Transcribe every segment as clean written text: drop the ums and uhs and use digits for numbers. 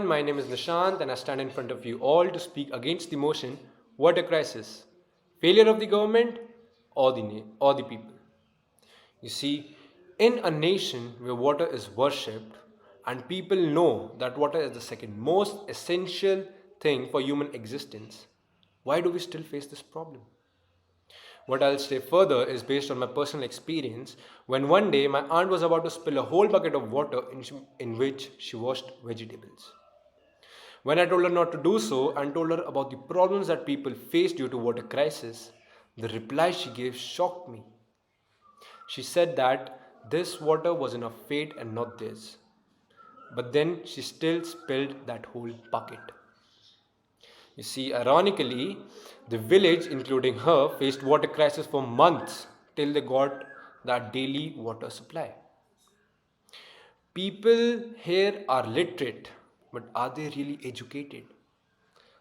My name is Nishant and I stand in front of you all to speak against the motion water crisis, failure of the government or the people. You see, in a nation where water is worshipped and people know that water is the second most essential thing for human existence, why do we still face this problem? What I'll say further is based on my personal experience when one day my aunt was about to spill a whole bucket of water in which she washed vegetables. When I told her not to do so and told her about the problems that people face due to water crisis, the reply she gave shocked me. She said that this water was in her fate and not theirs. But then she still spilled that whole bucket. You see, ironically, the village, including her, faced water crisis for months till they got that daily water supply. People here are literate, but are they really educated?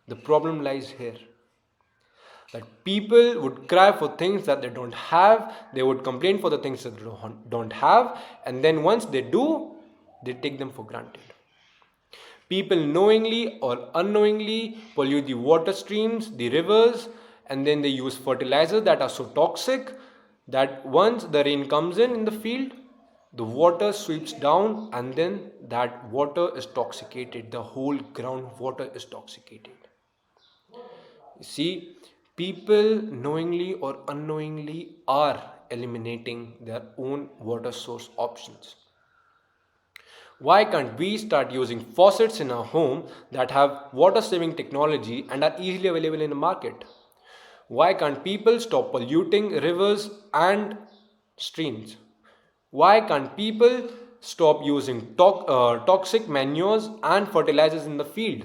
The problem lies here. That people would cry for things that they don't have, they would complain for the things that they don't have, and then once they do, they take them for granted. People knowingly or unknowingly pollute the water streams, the rivers, and then they use fertilizers that are so toxic that once the rain comes in the field, the water sweeps down and then that water is toxicated. The whole groundwater is toxicated. You see, people knowingly or unknowingly are eliminating their own water source options. Why can't we start using faucets in our home that have water saving technology and are easily available in the market? Why can't people stop polluting rivers and streams? Why can't people stop using toxic manures and fertilizers in the field?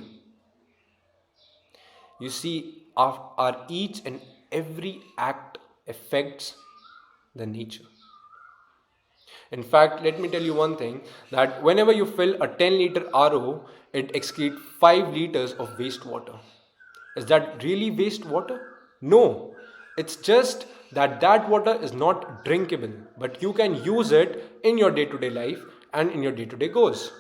You see, our each and every act affects the nature. In fact, let me tell you one thing that whenever you fill a 10-liter RO, it excretes 5 liters of wastewater. Is that really wastewater? No. It's just that that water is not drinkable, but you can use it in your day to day life and in your day to day goals.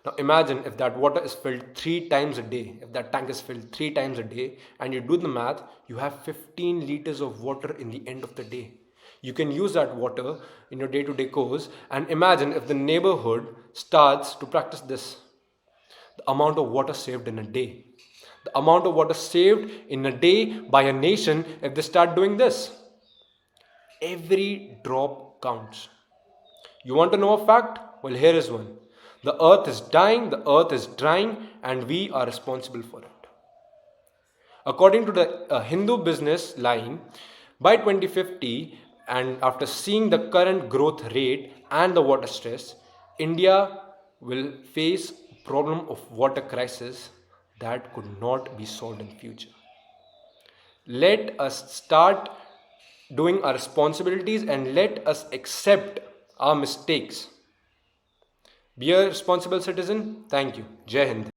Now imagine if that water is filled 3 times a day, if that tank is filled 3 times a day, and you do the math, you have 15 liters of water in the end of the day. You can use that water in your day to day course, and imagine if the neighborhood starts to practice this. The amount of water saved in a day. The amount of water saved in a day by a nation if they start doing this. Every drop counts. You want to know a fact? Well, here is one. The earth is dying, the earth is drying, and we are responsible for it. According to the Hindu business line, by 2050, and after seeing the current growth rate and the water stress, India will face a problem of water crisis that could not be solved in future. Let us start doing our responsibilities and let us accept our mistakes. Be a responsible citizen. Thank you. Jai Hind.